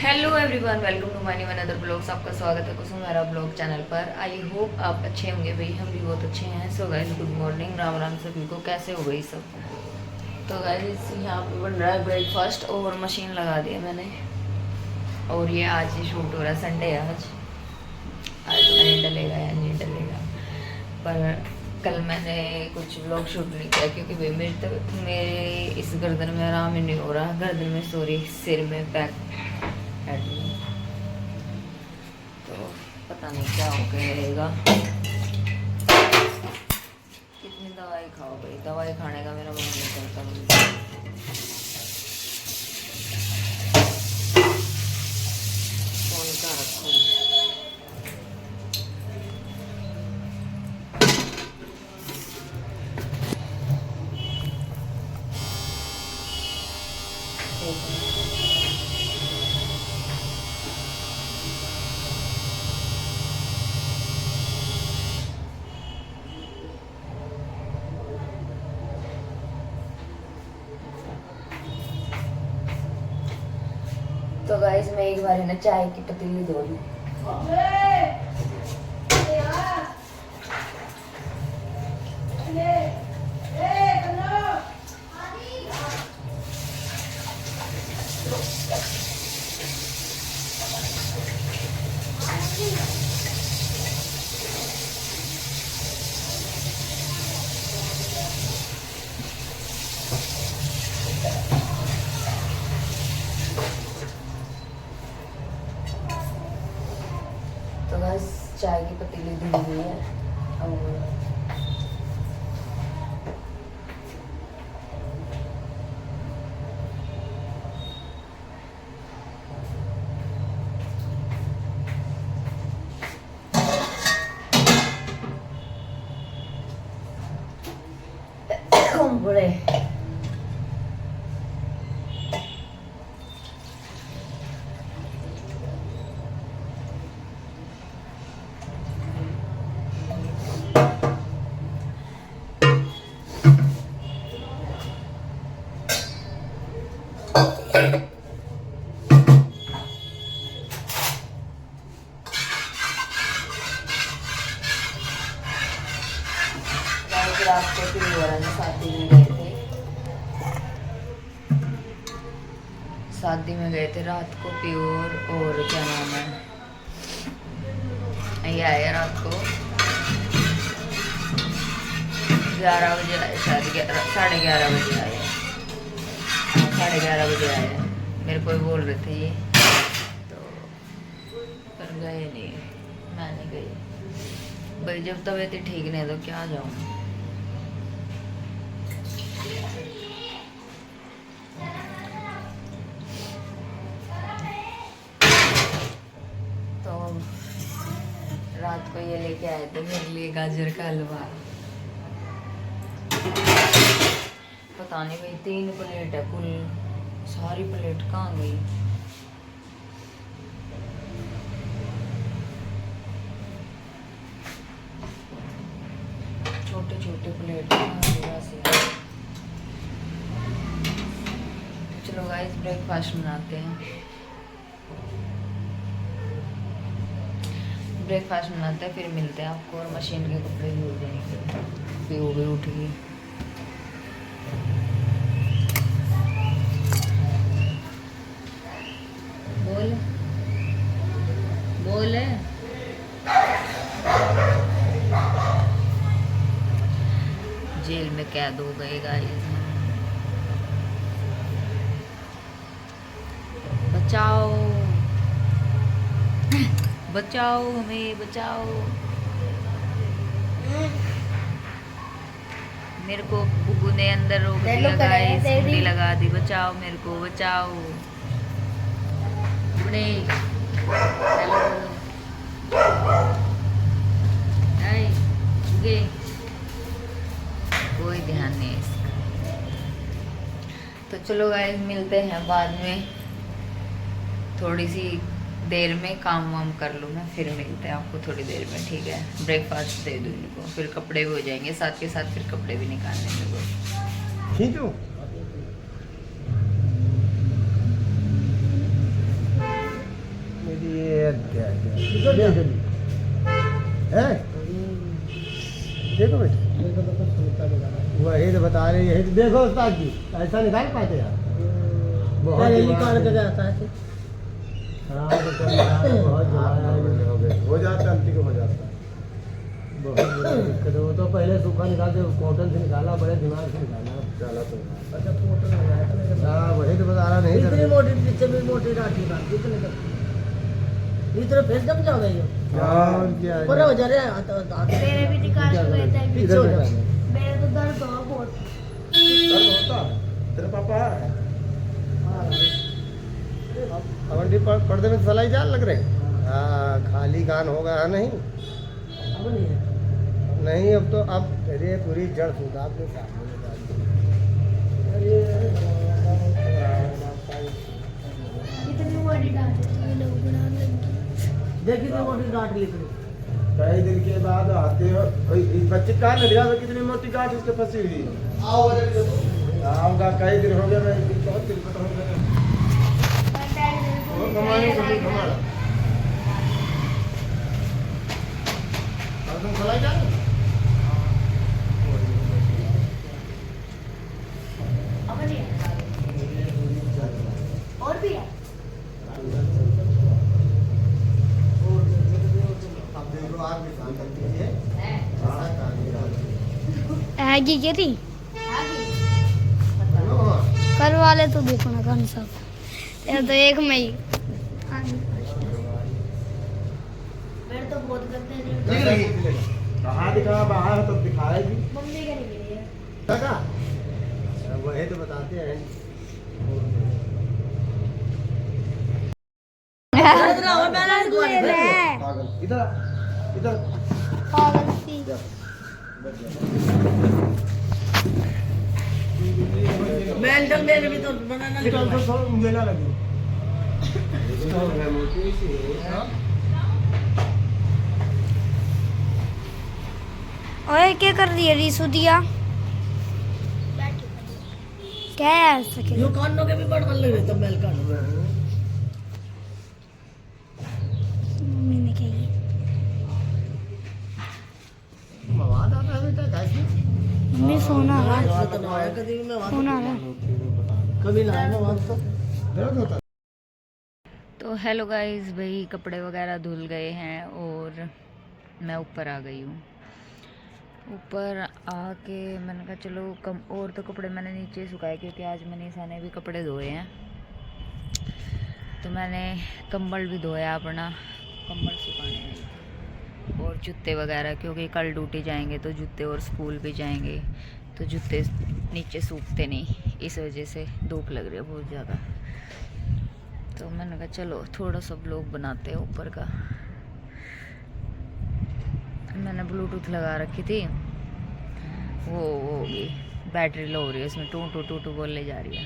Hello everyone, welcome to my new another blogs. आपका स्वागत है कुसुम मेरा ब्लॉग चैनल पर। आई होप आप अच्छे होंगे भाई, हम भी बहुत अच्छे हैं। So guys good morning, Ram Ram सभी को। कैसे हो गई सब? तो गाइस यहाँ पे बन रहा है ब्रेकफास्ट और मशीन लगा दी है मैंने। और ये आज ही शूट हो रहा है, संडे है आज। आज तो नहीं डलेगा या नहीं डलेगा, पर कल मैंने कुछ व्लॉग शूट नहीं किया क्योंकि भाई मेरे इस गर्दन में आराम ही नहीं हो रहा। गर्दन में सॉरी, सिर में, बैक हेड में। तो पता नहीं क्या हो गया रहेगा। कितनी दवाई खाओ भाई, दवाई खाने का मेरा मन नहीं करता मुझे। फोन का रखो। तो गाइस मैं एक बार ना चाय की पतीली धो लूं। तो बस चाय की पतीली धुल गई है और बड़े रात को फिर शादी में गए थे। शादी में गए थे रात को प्योर, और क्या नाम है, ये आया रात को 11 बजे आए, शायद 11:30 बजे आए। हाँ 11:30 बजे आए। मेरे को बोल रहे थे ये, तो पर गए नहीं, मैं नहीं गई भाई। जब तबीयत ही ठीक नहीं तो क्या जाऊँ। तो रात को ये लेके आए थे मेरे लिए गाजर का हलवा। पता नहीं भाई 3 प्लेट है कुल, सारी प्लेट कहाँ गई। छोटे छोटे प्लेट से। चलो गाइस ब्रेकफास्ट बनाते हैं। ब्रेकफास्ट बनाते हैं फिर मिलते हैं आपको। और मशीन के कपड़े भी हो जाएंगे, भी हो गई उठ गई। बोल बोल जेल में कैद हो गए गाइस। बचाओ बचाओ हमें, बचाओ। मेरे को बुगू ने अंदर रोक दिया गाइस, कुंडी लगा दी। बचाओ मेरे को, बचाओ। बुढ़े कोई ध्यान नहीं इसका। तो चलो गाइस मिलते हैं बाद में, थोड़ी सी देर में काम वाम कर लूँ मैं, फिर मिलते हैं आपको थोड़ी देर में, ठीक है। ब्रेकफास्ट दे दूँ इनको, फिर कपड़े भी हो जाएंगे साथ के साथ, फिर कपड़े भी निकालने मेरे को। ठीक हो यही तो देखो उस्ताद जी, ऐसा निकाल पाते यार। बहुत निकाल के जाता है। हाँ तो कल बहुत हो जाता है, अंतिम हो जाता है। बहुत बड़ी दिक्कत है। वो तो पहले सूखा निकाल के कॉटन से निकाला, बड़े दिमाग से निकाला। चला तो अच्छा कॉटन हो जाता। हाँ वही तो बता रहा नहीं। इतनी मोटी पीछे भी मोटी राठी बात कितने का इधर फिर जम जाओगे ये। और क्या पूरा हो जा रहा है। मेरे भी निकाल के गए थे पीछे हो जा। मेरे तो दर्द हुआ बहुत। दर्द होता तेरे पापा अवंडी पर्दे में सलाई जाल लग रहे। हाँ खाली कान होगा नहीं। अब नहीं है। नहीं अब तो अब तेरे पूरी जड़ सुधा के सामने कितनी बड़ी डांट ये लोग बना लेंगे। देखिए तो मोटी गांठ लिख ली। कई दिन के बाद आते हो इस बच्चे का नडिया में कितनी मोटी गांठ इसके फंसी हुई है। आऊंगा कई दिन हो गया। मैं बहुत दिन खत्म हो गया। कमाने को नहीं कमा तुम चला जा। अब नहीं है और भी है। अब देखो आप भी काम करती है। आगे क्या थी कल वाले तो देखो ना कौन सा ये तो एक में ही मेरे तो बहुत करते हैं। कहाँ दिखा बाहर तो दिखाएगी मम्मी का नहीं है लगा। वही तो बताते हैं। पागल इधर इधर पागल सी मेंटल मेरे भी तो बनाना निकाल तो थोड़ा मुझे ना लगे। मोटी सी ओए क्या कर रही है रीसु दिया क्या है ऐसा यो कानों के भी बड़ लगे तो मेल कान मम्मी ने कही मवाद आता है बेटा कैसे मम्मी सोना है कभी सोना है कभी ना मवाद तो दर्द होता। तो हेलो गाइस, भाई कपड़े वगैरह धुल गए हैं और मैं ऊपर आ गई हूँ। ऊपर आके मैंने कहा चलो कम और तो कपड़े मैंने नीचे सुखाए क्योंकि आज मनीषा ने भी कपड़े धोए हैं। तो मैंने कंबल भी धोया अपना, कंबल सुखाने आई थी और जूते वगैरह क्योंकि कल ड्यूटी जाएंगे तो जूते और स्कूल भी जाएंगे तो जूते नीचे सूखते नहीं, इस वजह से धूप लग रही है बहुत ज़्यादा। तो मैंने कहा चलो थोड़ा सा ब्लॉग बनाते हैं ऊपर का। मैंने ब्लूटूथ लगा रखी थी, वो होगी बैटरी लो हो रही है उसमें, टू टू टू टू बोलने जा रही है।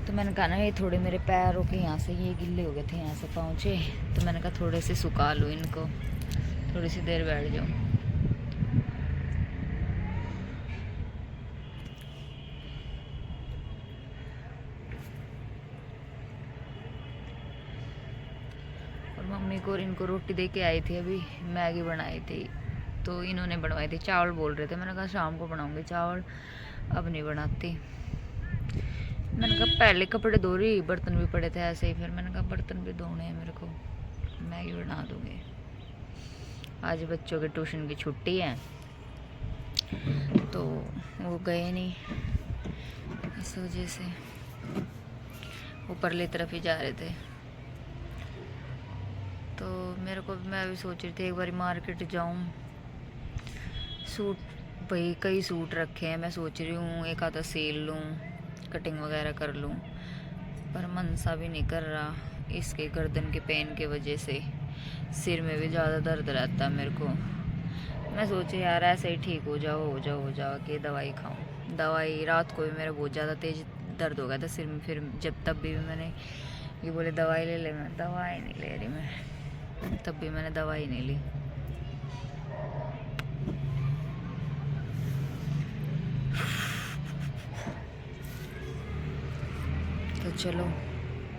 तो मैंने कहा ना ये थोड़े मेरे पैरों के यहाँ से ये गिल्ले हो गए थे यहाँ से पहुँचे, तो मैंने कहा थोड़े से सुखा लूँ इनको, थोड़ी सी देर बैठ जाऊँ। और मम्मी को और इनको रोटी दे के आई थी, अभी मैगी बनाई थी तो इन्होंने बनवाई थी। चावल बोल रहे थे, मैंने कहा शाम को बनाऊंगी चावल, अब नहीं बनाती। मैंने कहा पहले कपड़े धो रही, बर्तन भी पड़े थे ऐसे ही, फिर मैंने कहा बर्तन भी धोने हैं मेरे को, मैगी बना दूंगी। आज बच्चों के ट्यूशन की छुट्टी है तो वो गए नहीं, इस वजह से ऊपरली तरफ ही जा रहे थे। तो मेरे को मैं भी सोच रही थी एक बार मार्केट जाऊं, सूट भाई कई सूट रखे हैं, मैं सोच रही हूँ एक आधा सेल लूँ, कटिंग वगैरह कर लूँ, पर मन सा भी नहीं कर रहा इसके गर्दन के पेन के वजह से। सिर में भी ज़्यादा दर्द रहता है मेरे को। मैं सोची यार ऐसे ही ठीक हो जाओ कि दवाई खाऊं। दवाई रात को भी मेरा बहुत ज़्यादा तेज़ दर्द हो गया था सिर में, फिर जब तब भी मैंने ये बोले दवाई ले ले, मैं दवाई नहीं ले रही, मैं तब भी मैंने दवाई नहीं ली। तो चलो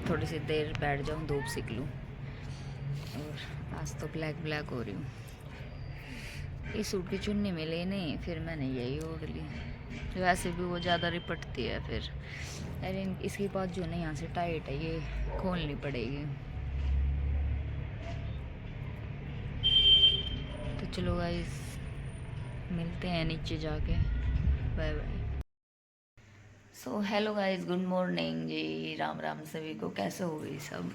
थोड़ी सी देर बैठ जाऊँ, धूप सीख लूँ। और आज तो ब्लैक हो रही हूँ। इस सूट की चुन्नी मिली नहीं, फिर मैंने यही ओढ़ ली। वैसे भी वो ज़्यादा रिपटती है फिर। अरे इसके पास जो ना यहाँ से टाइट है, ये खोलनी पड़ेगी। तो चलो गाइस, मिलते हैं नीचे जाके। Bye bye. So hello guys, good morning ji, Ram Ram सभी को। कैसे हो गई सब?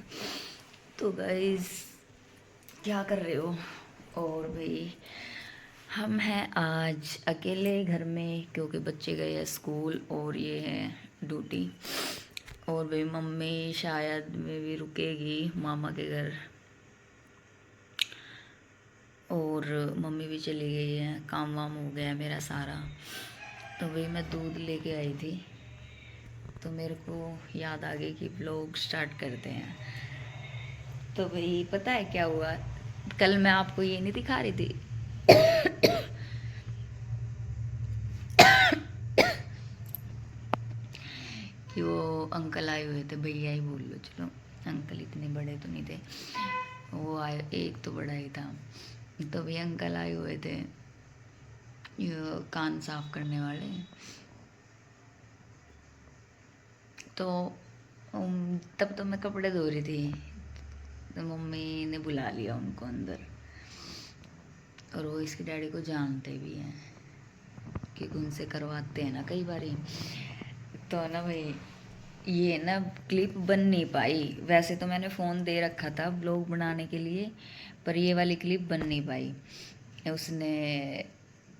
तो गाइस क्या कर रहे हो? और भाई हम हैं आज अकेले घर में, क्योंकि बच्चे गए हैं स्कूल और ये है ड्यूटी। और भाई मम्मी शायद में भी रुकेगी मामा के घर, और मम्मी भी चली गई है, काम वाम हो गया मेरा सारा। तो भाई मैं दूध लेके आई थी, तो मेरे को याद आ गई कि ब्लॉग स्टार्ट करते हैं। तो भाई पता है क्या हुआ? कल मैं आपको ये नहीं दिखा रही थी कि वो अंकल आए हुए थे, भैया ही बोल लो, चलो अंकल इतने बड़े तो नहीं थे, वो आए, एक तो बड़ा ही था। तो भैया अंकल आए हुए थे, ये कान साफ करने वाले। तो तब तो मैं कपड़े धो रही थी, तो मम्मी ने बुला लिया उनको अंदर। और वो इसके डैडी को जानते भी हैं कि उनसे करवाते हैं ना कई बार। तो ना भाई ये ना क्लिप बन नहीं पाई। वैसे तो मैंने फ़ोन दे रखा था ब्लॉग बनाने के लिए, पर ये वाली क्लिप बन नहीं पाई। उसने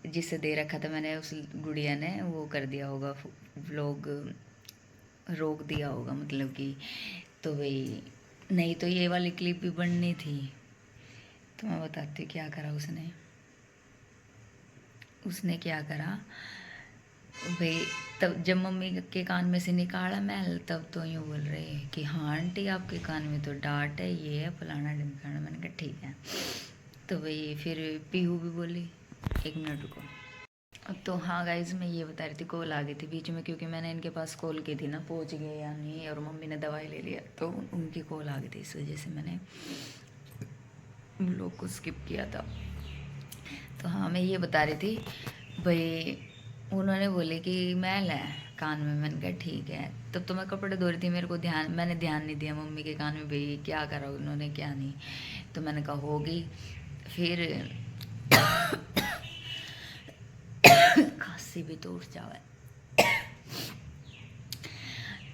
जिसे दे रखा था मैंने, उस गुड़िया ने वो कर दिया होगा, व्लॉग रोक दिया होगा मतलब कि। तो भाई नहीं तो ये वाली क्लिप भी बननी थी। तो मैं बताती क्या करा उसने क्या करा भाई। तब जब मम्मी के कान में से निकाला मैल, तब तो यूँ बोल रहे कि हाँ आंटी आपके कान में तो डांट है, ये है फलाना ढिमकाना। मैंने कहा ठीक है। तो भाई फिर पीहू भी बोली, एक मिनट रुको। तो हाँ गाइज, मैं ये बता रही थी, कॉल आ गई थी बीच में, क्योंकि मैंने इनके पास कॉल की थी ना पहुँच गए या नहीं, और मम्मी ने दवाई ले लिया, तो उनकी कॉल आ गई थी, इस वजह से मैंने ब्लॉग को स्किप किया था। तो हाँ मैं ये बता रही थी भाई, उन्होंने बोले कि मैल है कान में। मैंने कहा ठीक है। तब तो मैं कपड़े धो रही थी, मैंने ध्यान नहीं दिया मम्मी के कान में भाई क्या करा उन्होंने क्या नहीं। तो मैंने कहा होगी। फिर खांसी भी तो उठ जावे।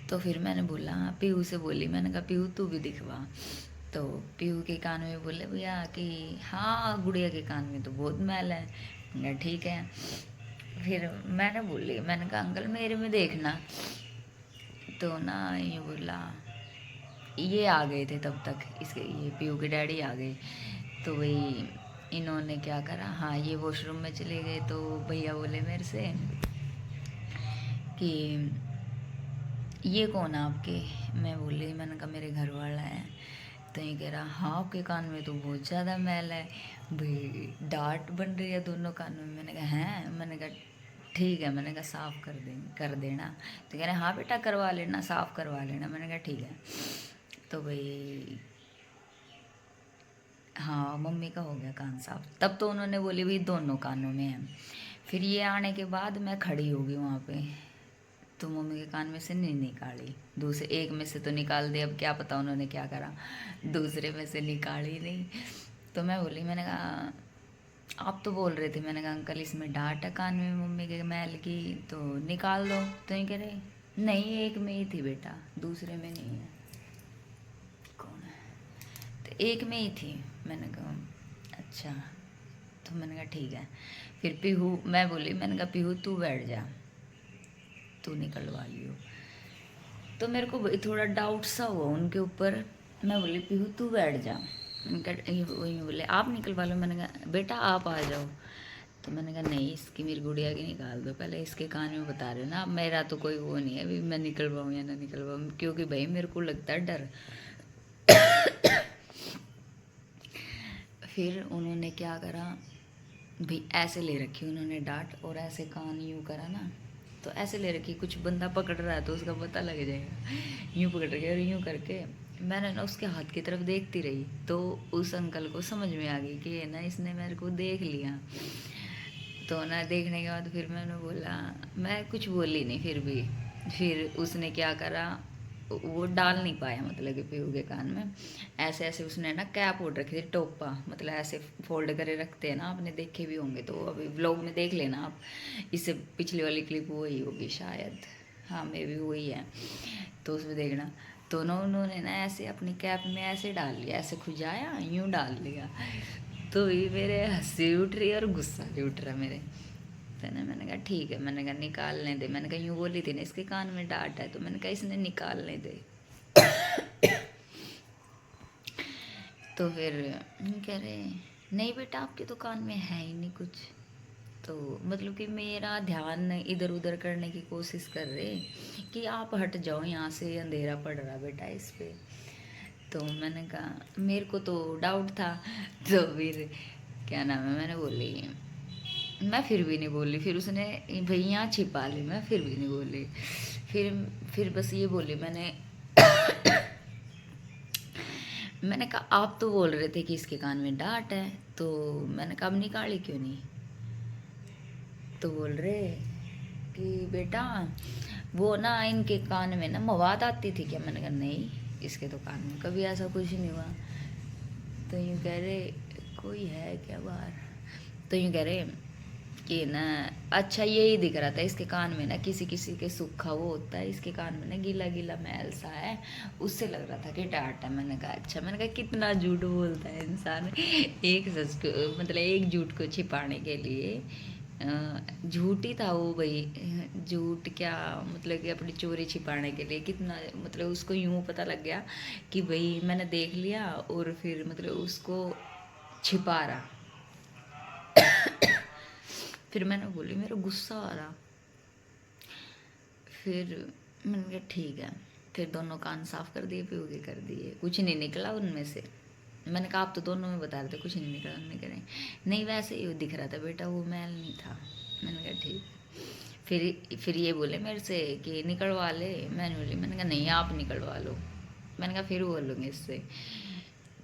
तो फिर मैंने बोला, पीहू से बोली, मैंने कहा पीहू तू भी दिखवा। तो पीहू के कान में बोले भैया कि हाँ गुड़िया के कान में तो बहुत मैल है। मैंने कहा ठीक है। फिर मैंने बोली, मैंने कहा अंकल मेरे में देखना। तो ना ये बोला, ये आ गए थे तब तक, इसके ये पीहू के डैडी आ गए। तो वही इन्होंने क्या करा, हाँ ये वॉशरूम में चले गए। तो भैया बोले मेरे से कि ये कौन है आपके? मैं बोली, मैंने कहा मेरे घर वाला है। तो ये कह रहा हाँ आपके कान में तो बहुत ज़्यादा मैल है भाई, डांट बन रही है दोनों कानों में। मैंने कहा हैं? मैंने कहा ठीक है। मैंने कहा साफ़ कर देना। तो कह रहे हाँ बेटा करवा लेना, साफ़ करवा लेना। मैंने कहा ठीक है। तो भाई हाँ मम्मी का हो गया कान साफ। तब तो उन्होंने बोली भाई दोनों कानों में है। फिर ये आने के बाद मैं खड़ी हो गई वहाँ पे, तो मम्मी के कान में से नहीं निकाली, दूसरे एक में से तो निकाल दे, अब क्या पता उन्होंने क्या करा, दूसरे में से निकाली नहीं। तो मैं बोली, मैंने कहा आप तो बोल रहे थे, मैंने कहा अंकल इसमें डांट है कान में मम्मी के मैल की, तो निकाल दो। तो ये कह रहे नहीं एक में ही थी बेटा, दूसरे में नहीं है। कौन है? तो एक में ही थी। मैंने कहा अच्छा। तो मैंने कहा ठीक है। फिर पीहू, मैं बोली, मैंने कहा पीहू तू बैठ जा, तू निकलवा लियो। तो मेरे को थोड़ा डाउट सा हुआ उनके ऊपर। मैं बोली पीहू तू बैठ जा। वही बोले आप निकलवा लो। मैंने कहा बेटा आप आ जाओ। तो मैंने कहा नहीं इसकी मेरी गुड़िया की निकाल दो, पहले इसके कान में बता रहे हो ना। अब मेरा तो कोई वो नहीं है अभी मैं निकलवाऊँ या ना निकलवाऊँ, क्योंकि भाई मेरे को लगता है डर। फिर उन्होंने क्या करा भाई, ऐसे ले रखी उन्होंने डांट, और ऐसे कान यूँ करा ना, तो ऐसे ले रखी, कुछ बंदा पकड़ रहा है तो उसका पता लग जाएगा। यूँ पकड़ के और यूँ करके मैंने ना उसके हाथ की तरफ देखती रही। तो उस अंकल को समझ में आ गई कि ना इसने मेरे को देख लिया। तो ना देखने के बाद फिर मैंने बोला, मैं कुछ बोली नहीं फिर भी। फिर उसने क्या करा, वो डाल नहीं पाया मतलब कि पीहू के कान में। ऐसे ऐसे उसने ना कैप ओढ़ रखी थी, टोपा, मतलब ऐसे फोल्ड करे रखते हैं ना, आपने देखे भी होंगे तो अभी व्लॉग में देख लेना आप। इससे पिछली वाली क्लिप वही होगी शायद, हाँ मे भी वही है, तो उसमें देखना। तो ना उन्होंने ना ऐसे अपनी कैप में ऐसे डाल लिया, ऐसे खुजाया, यूं डाल लिया। तो ये मेरे हंसी उठ रही है और गुस्सा भी उठ रहा मेरे। तो ना मैंने कहा ठीक है, मैंने कहा निकालने दे, मैंने कहा यूँ बोली थी ना इसके कान में डांट है, तो मैंने कहा इसने निकालने दे। तो फिर कह रहे नहीं बेटा आपके तो कान में है ही नहीं कुछ। तो मतलब कि मेरा ध्यान इधर उधर करने की कोशिश कर रहे कि आप हट जाओ यहाँ से, अंधेरा पड़ रहा बेटा इस पे। तो मैंने कहा मेरे को तो डाउट था। तो फिर क्या नाम है, मैंने बोली, मैं फिर भी नहीं बोली। फिर उसने भैया छिपा ली, मैं फिर भी नहीं बोली। फिर बस ये बोली मैंने मैंने कहा आप तो बोल रहे थे कि इसके कान में डांट है, तो मैंने कहा अब निकाली क्यों नहीं। तो बोल रहे कि बेटा वो ना इनके कान में ना मवाद आती थी क्या। मैंने कहा नहीं, इसके तो कान में कभी ऐसा कुछ नहीं हुआ। तो यूँ कह रहे कोई है क्या बाहर। तो यूँ कह रहे कि ना अच्छा यही दिख रहा था इसके कान में ना, किसी किसी के सूखा वो होता है, इसके कान में ना गीला गीला मैल सा है, उससे लग रहा था कि डांट है। मैंने कहा अच्छा। मैंने कहा कितना झूठ बोलता है इंसान, एक सच को मतलब एक झूठ को छिपाने के लिए। झूठ ही था वो भाई, झूठ क्या मतलब कि अपनी चोरी छिपाने के लिए कितना, मतलब उसको यूं पता लग गया कि भाई मैंने देख लिया, और फिर मतलब उसको छिपा रहा। फिर मैंने बोली मेरा गुस्सा आ रहा। फिर मैंने कहा ठीक है। फिर दोनों कान साफ कर दिए, पीहू के कर दिए, कुछ नहीं निकला उनमें से। मैंने कहा आप तो दोनों में बता रहे थे कुछ नहीं निकला। उन्होंने कहा नहीं वैसे ही दिख रहा था बेटा, वो मैल नहीं था। मैंने कहा ठीक। फिर ये बोले मेरे से कि निकलवा ले। मैंने कहा नहीं आप निकलवा लो। मैंने कहा फिर बोलूँगी इससे।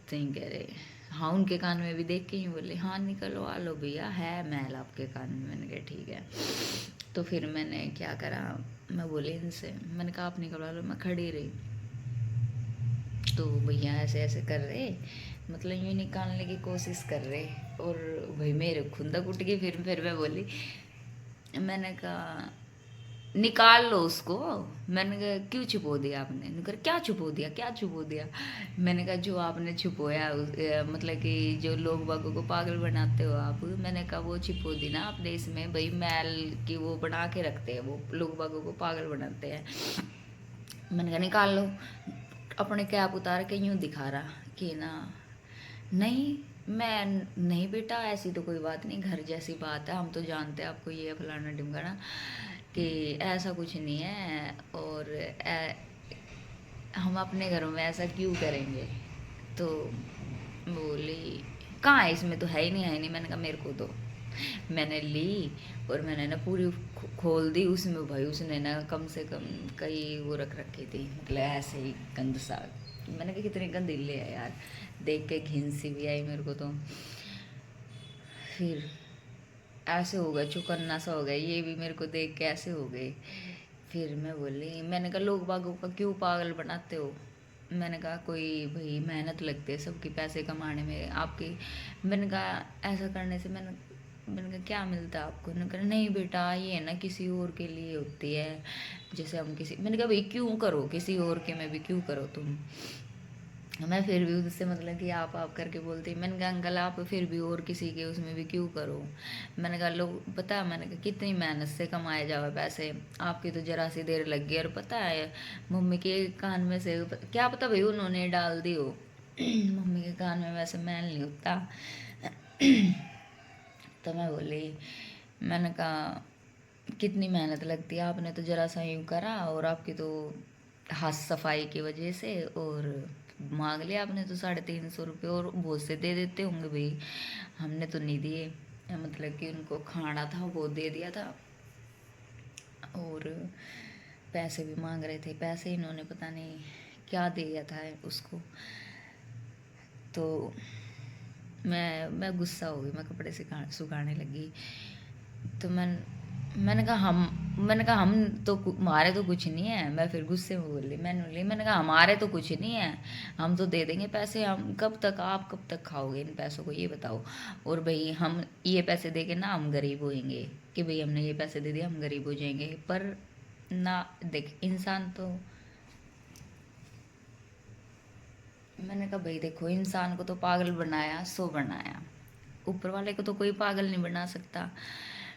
तो ही कह रहे हाँ उनके कान में भी देख के ही बोले हाँ निकलवा लो भैया, है मैल आपके कान में। मैंने कहा ठीक है। तो फिर मैंने क्या करा, मैं बोली इनसे, मैंने कहा आप निकलवा लो। मैं खड़ी रही, तो भैया ऐसे ऐसे कर रहे, मतलब यूँ निकालने की कोशिश कर रहे, और भाई मेरे खुंदक उठ गई। फिर मैं बोली, मैंने कहा निकाल लो उसको। मैंने कहा क्यों छुपो दिया आपने। मैंने कहा क्या छुपो दिया, क्या छुपो दिया। मैंने कहा जो आपने छुपोया मतलब कि जो लोग बागों को पागल बनाते हो आप, मैंने कहा वो छुपो दी ना आपने इसमें, भाई मैल की वो बना के रखते हैं, वो लोग बागों को पागल बनाते हैं। मैंने कहा निकाल लो। अपने कैप उतार के यूँ दिखा रहा कि ना नहीं मैं नहीं बेटा ऐसी तो कोई बात नहीं, घर जैसी बात है, हम तो जानते हैं आपको ये फलाना ढिमकाना, कि ऐसा कुछ नहीं है, और हम अपने घरों में ऐसा क्यों करेंगे। तो बोली कहाँ है, इसमें तो है ही नहीं, है ही नहीं। मैंने कहा मेरे को दो। मैंने ली और मैंने ना पूरी खोल दी। उसमें भाई उसने ना कम से कम कई वो रख रखी थी, मतलब ऐसे ही गंद सा। मैंने कहा कितने गंदीले है यार, देख के घिन सी भी आई मेरे को। तो फिर ऐसे हो गया, चौकन्ना सा हो गया, ये भी मेरे को देख के ऐसे हो गए। फिर मैं बोली, मैंने कहा लोग बागों का क्यों पागल बनाते हो। मैंने कहा कोई भाई मेहनत लगती है सबकी पैसे कमाने में, आपकी। मैंने कहा ऐसा करने से मैंने कहा क्या मिलता है आपको। मैंने कहा नहीं बेटा ये है ना किसी और के लिए होती है, जैसे हम किसी। मैंने कहा भाई क्यों करो किसी और के में भी, क्यों करो तुम। मैं फिर भी उससे मतलब कि आप करके बोलती। मैंने कहा अंकल आप फिर भी और किसी के उसमें भी क्यों करो। मैंने कहा लोग पता है, मैंने कहा कितनी मेहनत से कमाए जाओ पैसे, आपकी तो जरा सी देर लग गई। और पता है मम्मी के कान में से क्या पता भाई उन्होंने डाल दी हो। मम्मी के कान में वैसे मैल नहीं होता। तो मैं बोली, मैंने कहा कितनी मेहनत लगती है, आपने तो जरा सा यूँ करा, और आपकी तो हाथ सफाई की वजह से, और मांग लिया आपने तो 350 रुपये, और बहुत से दे देते होंगे भाई, हमने तो नहीं दिए। मतलब कि उनको खाना था वो दे दिया था, और पैसे भी मांग रहे थे, पैसे इन्होंने पता नहीं क्या दिया था उसको। तो मैं गुस्सा हो गई, मैं कपड़े सुखाने लगी। तो मैंने कहा हम तो हमारे तो कुछ नहीं है। मैं फिर गुस्से में बोली, मैंने कहा हमारे तो कुछ नहीं है, हम तो दे देंगे पैसे। आप कब तक खाओगे इन पैसों को, ये बताओ। और भाई हम ये पैसे दे के ना हम गरीब होएंगे, कि भाई हमने ये पैसे दे दिए हम गरीब हो जाएंगे। पर ना देख इंसान तो, मैंने कहा भाई देखो, इंसान को तो पागल बनाया सो बनाया, ऊपर वाले को तो कोई पागल नहीं बना सकता।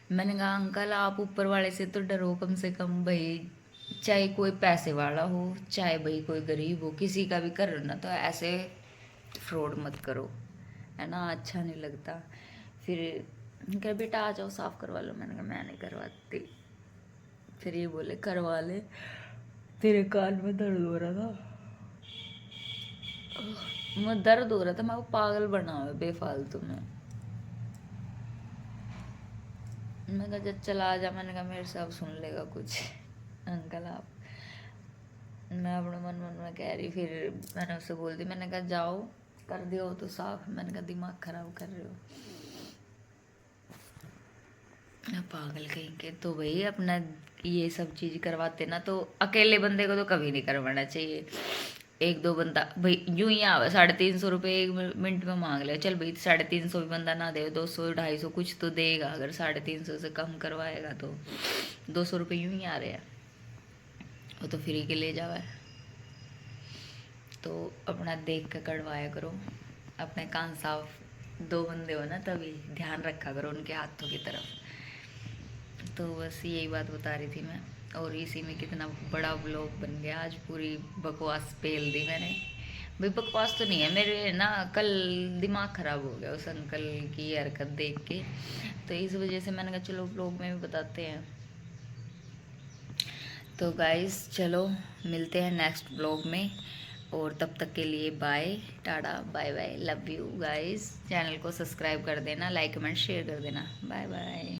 मैंने कहा अंकल आप ऊपर वाले से तो डरो कम से कम भाई, चाहे कोई पैसे वाला हो चाहे भाई कोई गरीब हो, किसी का भी करो ना तो ऐसे फ्रॉड मत करो, है ना, अच्छा नहीं लगता। फिर कह बेटा आ जाओ साफ़ करवा लो। मैंने कहा मैं नहीं करवाती। फिर ये बोले करवा ले, तेरे कान में दर्द हो रहा था, मैं दर्द हो रहा था, मैं वो पागल बना हुआ बेफालतू में। मैं कहा जब चला आ जा, मैंने कहा मेरे से अब सुन लेगा कुछ अंकल आप। मैं अपने मन में कह रही, फिर मैंने उससे बोल दी, मैंने कहा जाओ कर दियो तो साफ। मैंने कहा दिमाग खराब कर रहे हो पागल कहीं के। तो भाई अपना ये सब चीज़ करवाते ना तो अकेले बंदे को तो कभी नहीं करवाना चाहिए। एक दो बंदा भाई यूं ही आवे 350 रुपये 1 मिनट में मांग ले, चल भाई 350 भी बंदा ना दे, 200 250 कुछ तो देगा। अगर 350 से कम करवाएगा तो 200 रुपये यूं ही आ रहे हैं, वो तो फ्री के ले जावा। तो अपना देख कर करवाया करो, अपने कान साफ। 2 बंदे हो ना तभी ध्यान रखा करो उनके हाथों की तरफ। तो बस यही बात बता रही थी मैं। और इसी में कितना बड़ा ब्लॉग बन गया, आज पूरी बकवास पेल दी मैंने। भाई बकवास तो नहीं है, मेरे ना कल दिमाग ख़राब हो गया उस अंकल की हरकत देख के, तो इस वजह से मैंने कहा चलो ब्लॉग में भी बताते हैं। तो गाइस चलो मिलते हैं नेक्स्ट ब्लॉग में, और तब तक के लिए bye tata bye bye, love you guys. Channel को सब्सक्राइब कर देना, लाइक कमेंट शेयर कर देना, बाय बाय।